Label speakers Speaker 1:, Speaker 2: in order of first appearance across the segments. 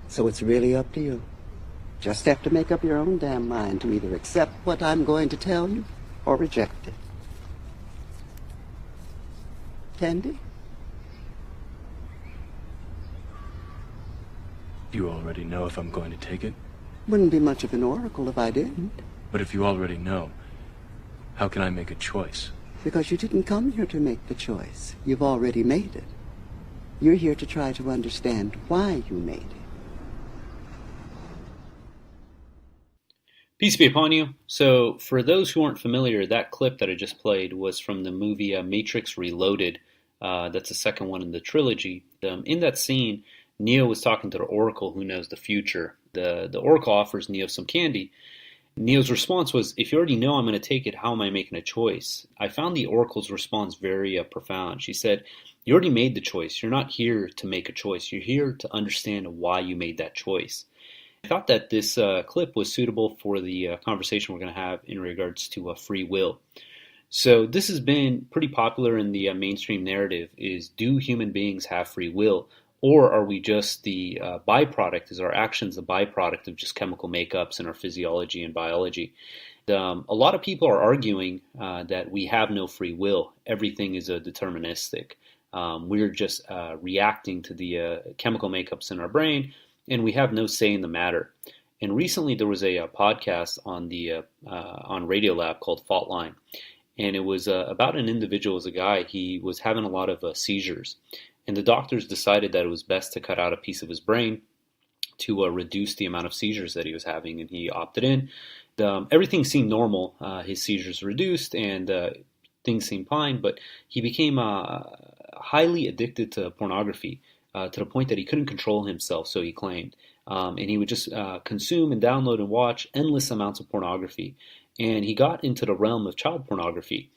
Speaker 1: So it's really up to you. Just have to make up your own damn mind to either accept what I'm going to tell you or reject it. Tandy?
Speaker 2: You already know if I'm going to take it?
Speaker 1: Wouldn't be much of an oracle if I didn't.
Speaker 2: But if you already know, how can I make a choice?
Speaker 1: Because you didn't come here to make the choice. You've already made it. You're here to try to understand why you made it.
Speaker 3: Peace be upon you. So, for those who aren't familiar, that clip that I just played was from the movie Matrix Reloaded. That's the second one in the trilogy. In that scene, Neo was talking to the Oracle who knows the future. The Oracle offers Neo some candy. Neo's response was, if you already know I'm going to take it, how am I making a choice? I found the Oracle's response very profound. She said, you already made the choice. You're not here to make a choice. You're here to understand why you made that choice. I thought that this clip was suitable for the conversation we're going to have in regards to free will. So this has been pretty popular in the mainstream narrative is, do human beings have free will? Or are we just the byproduct, is our actions the byproduct of just chemical makeups in our physiology and biology? A lot of people are arguing that we have no free will. Everything is deterministic. We're just reacting to the chemical makeups in our brain, and we have no say in the matter. And recently there was a podcast on the on Radiolab called Fault Line, and it was about an individual, as a guy, he was having a lot of seizures. And the doctors decided that it was best to cut out a piece of his brain to reduce the amount of seizures that he was having, and he opted in. Everything seemed normal. His seizures reduced, and things seemed fine, but he became highly addicted to pornography to the point that he couldn't control himself, so he claimed. And he would just consume and download and watch endless amounts of pornography. And he got into the realm of child pornography.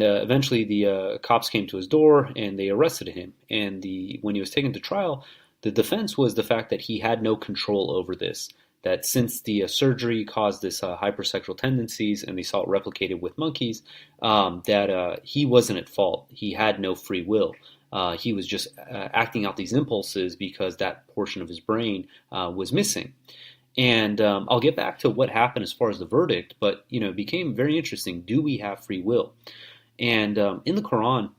Speaker 3: Eventually, the cops came to his door and they arrested him. And when he was taken to trial, the defense was the fact that he had no control over this. That since the surgery caused this hypersexual tendencies, and they saw it replicated with monkeys, that he wasn't at fault. He had no free will. He was just acting out these impulses because that portion of his brain was missing. And I'll get back to what happened as far as the verdict, but it became very interesting. Do we have free will? And in the Quran,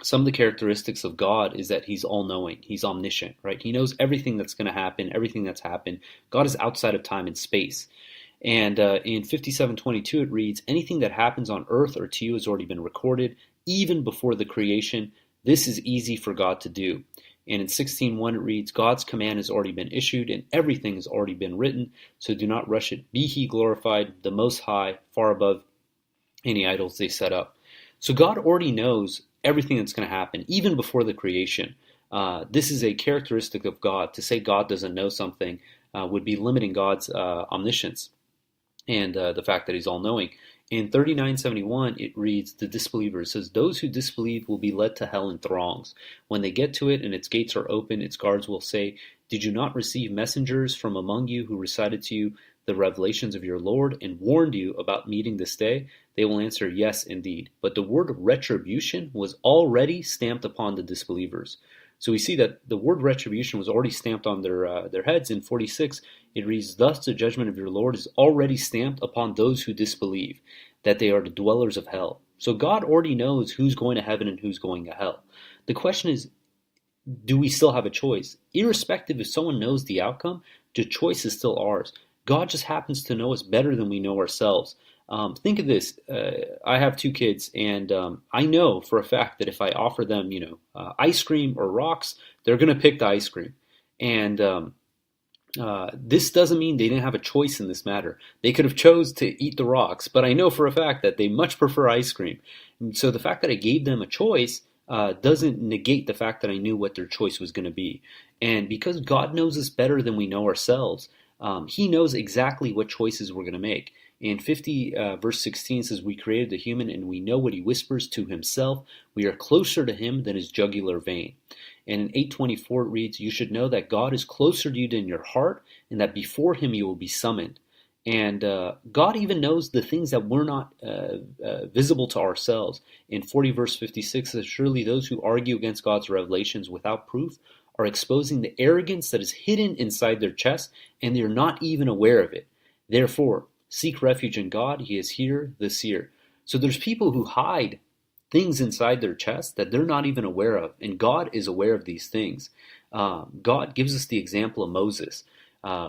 Speaker 3: some of the characteristics of God is that he's all-knowing, he's omniscient, right? He knows everything that's going to happen, everything that's happened. God is outside of time and space. And in 57:22 it reads, anything that happens on earth or to you has already been recorded, even before the creation. This is easy for God to do. And in 16:1 it reads, God's command has already been issued and everything has already been written, so do not rush it. Be he glorified, the Most High, far above any idols they set up. So God already knows everything that's going to happen, even before the creation. This is a characteristic of God. To say God doesn't know something would be limiting God's omniscience and the fact that he's all-knowing. In 39:71, it reads, the disbeliever, it says, those who disbelieve will be led to hell in throngs. When they get to it and its gates are open, its guards will say, did you not receive messengers from among you who recited to you the revelations of your Lord and warned you about meeting this day? They will answer, yes, indeed. But the word retribution was already stamped upon the disbelievers. So we see that the word retribution was already stamped on their heads. In 46, it reads, thus the judgment of your Lord is already stamped upon those who disbelieve, that they are the dwellers of hell. So God already knows who's going to heaven and who's going to hell. The question is, do we still have a choice? Irrespective if someone knows the outcome, the choice is still ours. God just happens to know us better than we know ourselves. Think of this. I have two kids, and I know for a fact that if I offer them, ice cream or rocks, they're going to pick the ice cream. And this doesn't mean they didn't have a choice in this matter. They could have chose to eat the rocks, but I know for a fact that they much prefer ice cream. And so the fact that I gave them a choice doesn't negate the fact that I knew what their choice was going to be. And because God knows us better than we know ourselves, he knows exactly what choices we're going to make. In 50 verse 16 says, we created the human and we know what he whispers to himself. We are closer to him than his jugular vein. And in 8:24 it reads, you should know that God is closer to you than your heart, and that before him you will be summoned. And God even knows the things that we're not visible to ourselves. In 40 verse 56 says, surely those who argue against God's revelations without proof are exposing the arrogance that is hidden inside their chest, and they are not even aware of it. Therefore, seek refuge in God. He is here this year. So there's people who hide things inside their chest that they're not even aware of, and God is aware of these things. God gives us the example of Moses.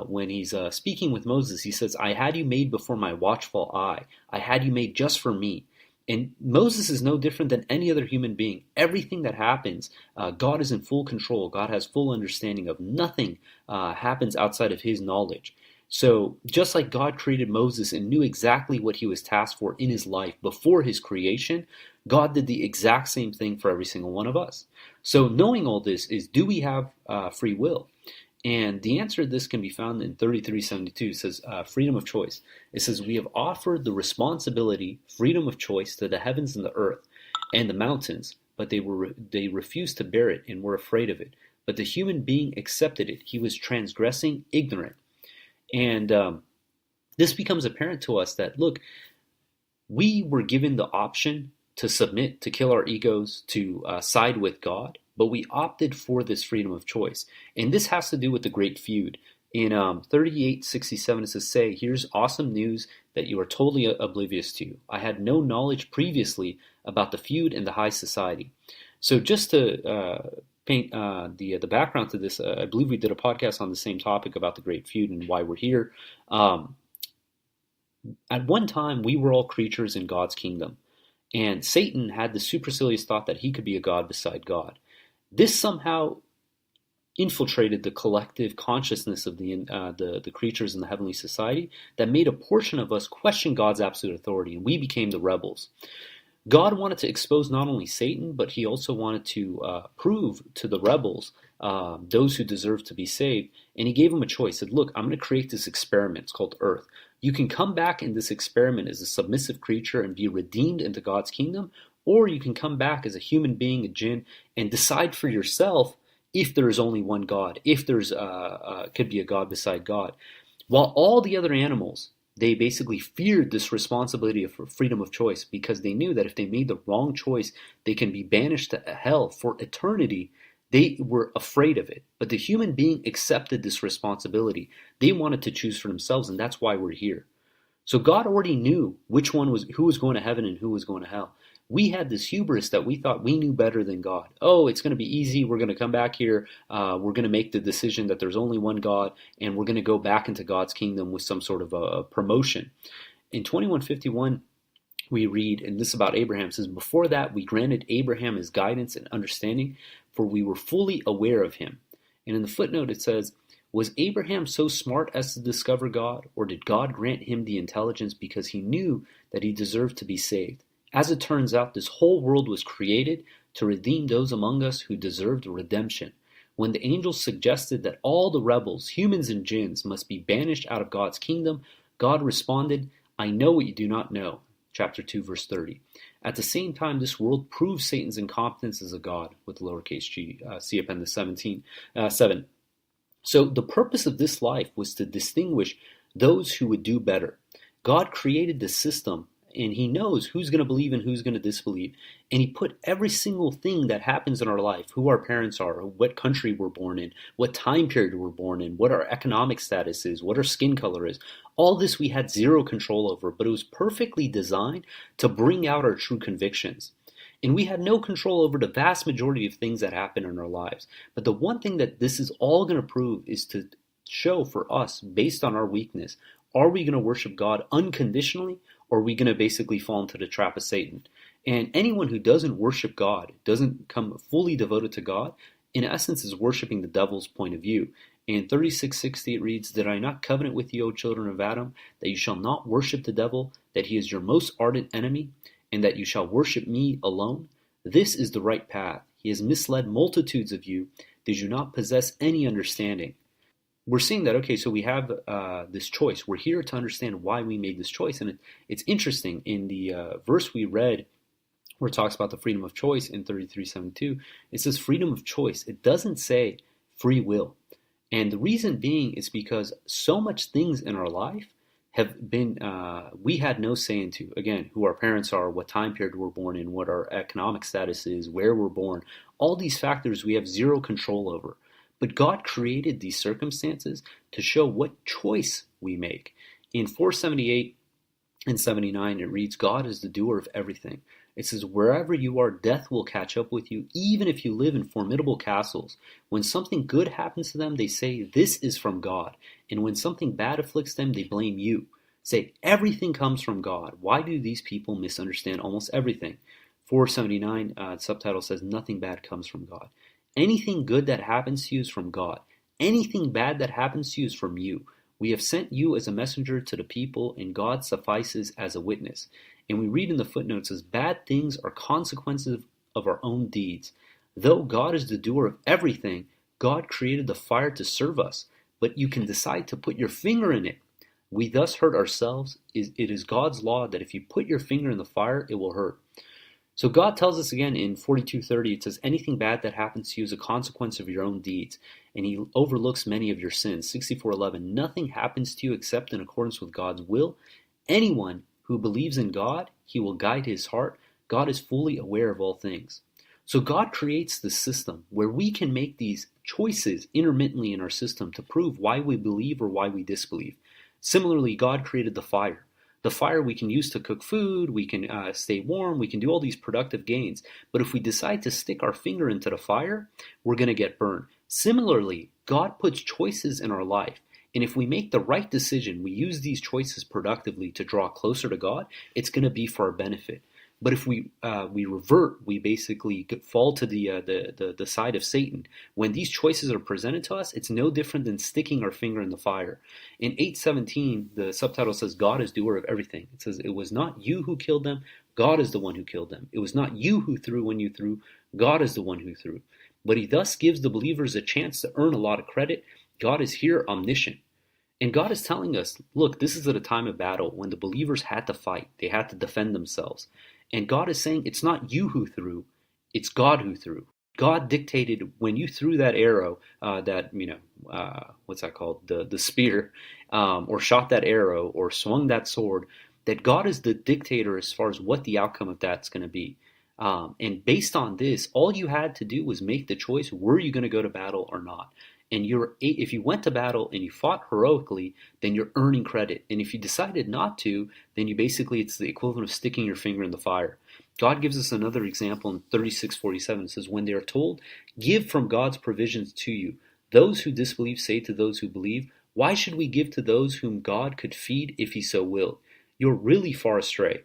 Speaker 3: When he's speaking with Moses, he says, I had you made before my watchful eye. I had you made just for me. And Moses is no different than any other human being. Everything that happens, God is in full control. God has full understanding of. Nothing happens outside of his knowledge. So just like God created Moses and knew exactly what he was tasked for in his life before his creation, God did the exact same thing for every single one of us. So knowing all this is, do we have free will? And the answer to this can be found in 3372. It says, freedom of choice. It says, we have offered the responsibility, freedom of choice, to the heavens and the earth and the mountains, but they refused to bear it and were afraid of it. But the human being accepted it. He was transgressing, ignorant. And this becomes apparent to us that, look, we were given the option to submit, to kill our egos, to side with God, but we opted for this freedom of choice. And this has to do with the great feud. In 3867, it says, say, here's awesome news that you are totally oblivious to. I had no knowledge previously about the feud and the high society. So just to paint the background to this, I believe we did a podcast on the same topic about the great feud and why we're here. At one time, we were all creatures in God's kingdom. And Satan had the supercilious thought that he could be a god beside God. This somehow infiltrated the collective consciousness of the creatures in the heavenly society that made a portion of us question God's absolute authority, and we became the rebels. God wanted to expose not only Satan, but he also wanted to prove to the rebels, those who deserve to be saved, and he gave them a choice. He said, look, I'm going to create this experiment. It's called Earth. You can come back in this experiment as a submissive creature and be redeemed into God's kingdom, or you can come back as a human being, a jinn, and decide for yourself if there is only one God, if there's could be a God beside God. While all the other animals, they basically feared this responsibility of freedom of choice because they knew that if they made the wrong choice, they can be banished to hell for eternity. They were afraid of it. But the human being accepted this responsibility. They wanted to choose for themselves, and that's why we're here. So God already knew who was going to heaven and who was going to hell. We had this hubris that we thought we knew better than God. Oh, it's going to be easy. We're going to come back here. We're going to make the decision that there's only one God, and we're going to go back into God's kingdom with some sort of a promotion. In 2151, we read, and this is about Abraham, it says, before that we granted Abraham his guidance and understanding, for we were fully aware of him. And in the footnote it says, was Abraham so smart as to discover God, or did God grant him the intelligence because he knew that he deserved to be saved? As it turns out, this whole world was created to redeem those among us who deserved redemption. When the angels suggested that all the rebels, humans and jinns, must be banished out of God's kingdom, God responded, I know what you do not know. Chapter 2, verse 30. At the same time, this world proves Satan's incompetence as a god, with lowercase g, see appendix 7. So the purpose of this life was to distinguish those who would do better. God created this system, and he knows who's going to believe and who's going to disbelieve. And he put every single thing that happens in our life, who our parents are, what country we're born in, what time period we're born in, what our economic status is, what our skin color is. All this we had zero control over, but it was perfectly designed to bring out our true convictions. And we had no control over the vast majority of things that happen in our lives. But the one thing that this is all going to prove is to show for us, based on our weakness, are we going to worship God unconditionally, or are we going to basically fall into the trap of Satan? And anyone who doesn't worship God, doesn't come fully devoted to God, in essence is worshiping the devil's point of view. In 36:60 it reads, did I not covenant with you, O children of Adam, that you shall not worship the devil, that he is your most ardent enemy, and that you shall worship me alone? This is the right path. He has misled multitudes of you. Did you not possess any understanding? We're seeing that, okay, so we have this choice. We're here to understand why we made this choice. And it's interesting, in the verse we read, where it talks about the freedom of choice in 33:72, it says freedom of choice. It doesn't say free will. And the reason being is because so much things in our life have been, we had no say into. Again, who our parents are, what time period we're born in, what our economic status is, where we're born. All these factors we have zero control over. But God created these circumstances to show what choice we make. In 478 and 79, it reads, God is the doer of everything. It says, wherever you are, death will catch up with you, even if you live in formidable castles. When something good happens to them, they say, this is from God. And when something bad afflicts them, they blame you. Say, everything comes from God. Why do these people misunderstand almost everything? 479, subtitle says, nothing bad comes from God. Anything good that happens to you is from God. Anything bad that happens to you is from you. We have sent you as a messenger to the people, and God suffices as a witness. And we read in the footnotes, as bad things are consequences of our own deeds. Though God is the doer of everything, God created the fire to serve us, but you can decide to put your finger in it. We thus hurt ourselves. It is God's law that if you put your finger in the fire, it will hurt. So God tells us again in 42:30, it says, anything bad that happens to you is a consequence of your own deeds, and he overlooks many of your sins. 64:11, nothing happens to you except in accordance with God's will. Anyone who believes in God, he will guide his heart. God is fully aware of all things. So God creates the system where we can make these choices intermittently in our system to prove why we believe or why we disbelieve. Similarly, God created the fire. The fire we can use to cook food, we can stay warm, we can do all these productive gains. But if we decide to stick our finger into the fire, we're going to get burned. Similarly, God puts choices in our life. And if we make the right decision, we use these choices productively to draw closer to God, it's going to be for our benefit. But if we revert, we basically fall to the side of Satan. When these choices are presented to us, it's no different than sticking our finger in the fire. In 8:17, the subtitle says, God is doer of everything. It says, it was not you who killed them, God is the one who killed them. It was not you who threw when you threw, God is the one who threw. But he thus gives the believers a chance to earn a lot of credit. God is here omniscient. And God is telling us, look, this is at a time of battle when the believers had to fight. They had to defend themselves. And God is saying, it's not you who threw, it's God who threw. God dictated when you threw that arrow, what's that called? The spear, or shot that arrow, or swung that sword, that God is the dictator as far as what the outcome of that's going to be. And based on this, all you had to do was make the choice, were you going to go to battle or not? And if you went to battle and you fought heroically, then you're earning credit. And if you decided not to, then it's the equivalent of sticking your finger in the fire. God gives us another example in 36:47. It says, when they are told, give from God's provisions to you, those who disbelieve say to those who believe, why should we give to those whom God could feed if he so willed? You're really far astray.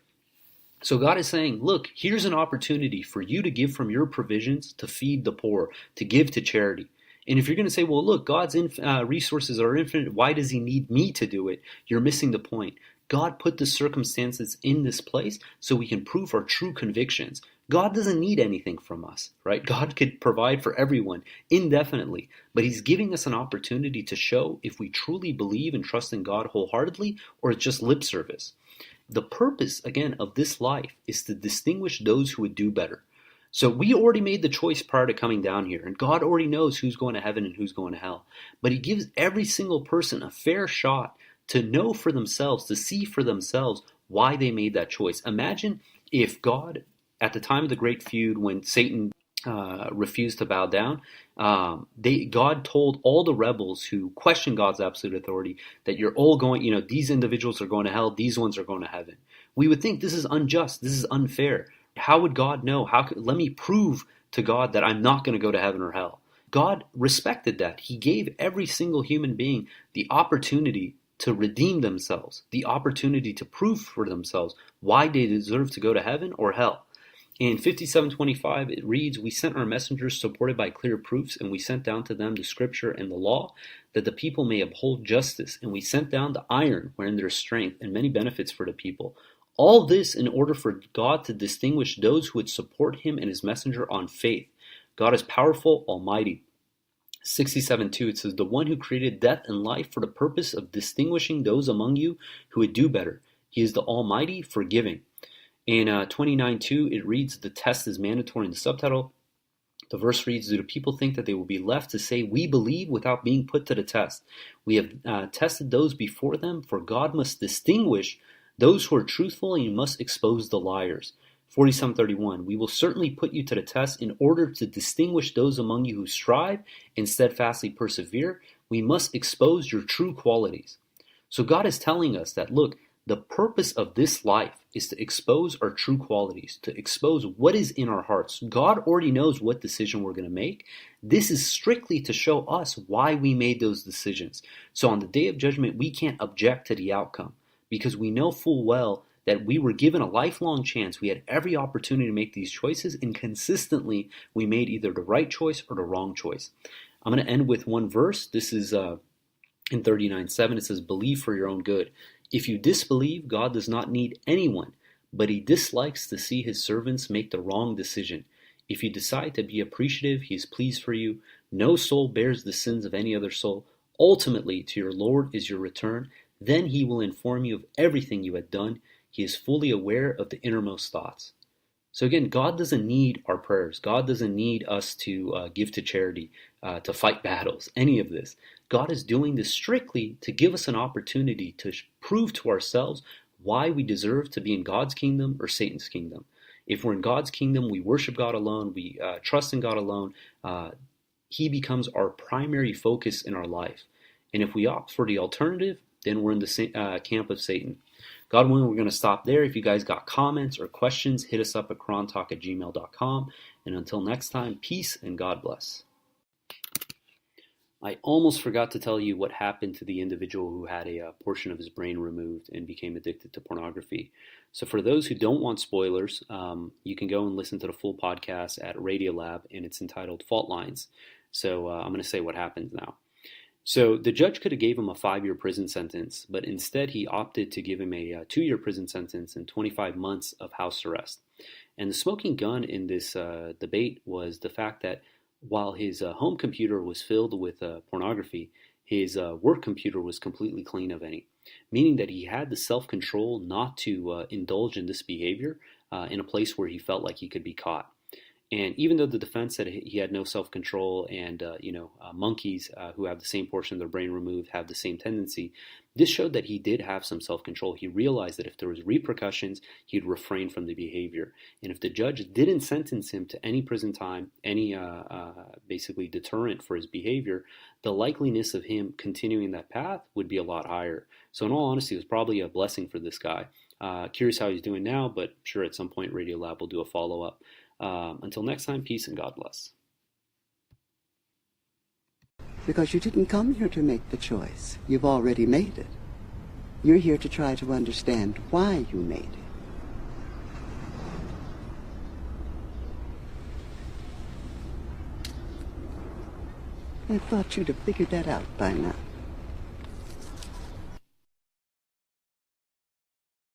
Speaker 3: So God is saying, look, here's an opportunity for you to give from your provisions to feed the poor, to give to charity. And if you're going to say, well, look, God's resources are infinite, why does he need me to do it? You're missing the point. God put the circumstances in this place so we can prove our true convictions. God doesn't need anything from us, right? God could provide for everyone indefinitely, but he's giving us an opportunity to show if we truly believe and trust in God wholeheartedly or it's just lip service. The purpose, again, of this life is to distinguish those who would do better. So we already made the choice prior to coming down here, and God already knows who's going to heaven and who's going to hell. But he gives every single person a fair shot to know for themselves, to see for themselves why they made that choice. Imagine if God, at the time of the great feud, when Satan refused to bow down, God told all the rebels who questioned God's absolute authority that you're all going, these individuals are going to hell, these ones are going to heaven. We would think this is unjust, this is unfair. How would God know? Let me prove to God that I'm not going to go to heaven or hell. God respected that. He gave every single human being the opportunity to redeem themselves, the opportunity to prove for themselves why they deserve to go to heaven or hell. In 57:25, it reads, we sent our messengers supported by clear proofs, and we sent down to them the scripture and the law, that the people may uphold justice. And we sent down the iron, wherein there is strength, and many benefits for the people. All this in order for God to distinguish those who would support him and his messenger on faith. God is powerful, almighty. 67:2, it says, the one who created death and life for the purpose of distinguishing those among you who would do better. He is the Almighty, forgiving. In 29:2, it reads, the test is mandatory in the subtitle. The verse reads, do the people think that they will be left to say, we believe without being put to the test? We have tested those before them, for God must distinguish those who are truthful, and you must expose the liars. 47:31, we will certainly put you to the test in order to distinguish those among you who strive and steadfastly persevere. We must expose your true qualities. So God is telling us that, look, the purpose of this life is to expose our true qualities, to expose what is in our hearts. God already knows what decision we're going to make. This is strictly to show us why we made those decisions. So on the day of judgment, we can't object to the outcome because we know full well that we were given a lifelong chance. We had every opportunity to make these choices, and consistently we made either the right choice or the wrong choice. I'm going to end with one verse. This is in 39:7. It says, "Believe for your own good. If you disbelieve, God does not need anyone, but he dislikes to see his servants make the wrong decision. If you decide to be appreciative, he is pleased for you. No soul bears the sins of any other soul. Ultimately, to your Lord is your return. Then he will inform you of everything you had done. He is fully aware of the innermost thoughts." So again, God doesn't need our prayers. God doesn't need us to give to charity, to fight battles, any of this. God is doing this strictly to give us an opportunity to prove to ourselves why we deserve to be in God's kingdom or Satan's kingdom. If we're in God's kingdom, we worship God alone, we trust in God alone. He becomes our primary focus in our life. And if we opt for the alternative, then we're in the camp of Satan. God willing, we're going to stop there. If you guys got comments or questions, hit us up at QuranTalk@gmail.com. And until next time, peace and God bless. I almost forgot to tell you what happened to the individual who had a portion of his brain removed and became addicted to pornography. So for those who don't want spoilers, you can go and listen to the full podcast at Radiolab, and it's entitled Fault Lines. So I'm going to say what happens now. So the judge could have gave him a 5-year prison sentence, but instead he opted to give him a 2-year prison sentence and 25 months of house arrest. And the smoking gun in this debate was the fact that while his home computer was filled with pornography, his work computer was completely clean of any, meaning that he had the self-control not to indulge in this behavior in a place where he felt like he could be caught. And even though the defense said he had no self-control and, monkeys who have the same portion of their brain removed have the same tendency, this showed that he did have some self-control. He realized that if there was repercussions, he'd refrain from the behavior. And if the judge didn't sentence him to any prison time, any basically deterrent for his behavior, the likeliness of him continuing that path would be a lot higher. So in all honesty, it was probably a blessing for this guy. Curious how he's doing now, but sure at some point Radiolab will do a follow-up. Until next time, peace and God bless.
Speaker 1: Because you didn't come here to make the choice. You've already made it. You're here to try to understand why you made it. I thought you'd have figured that out by now.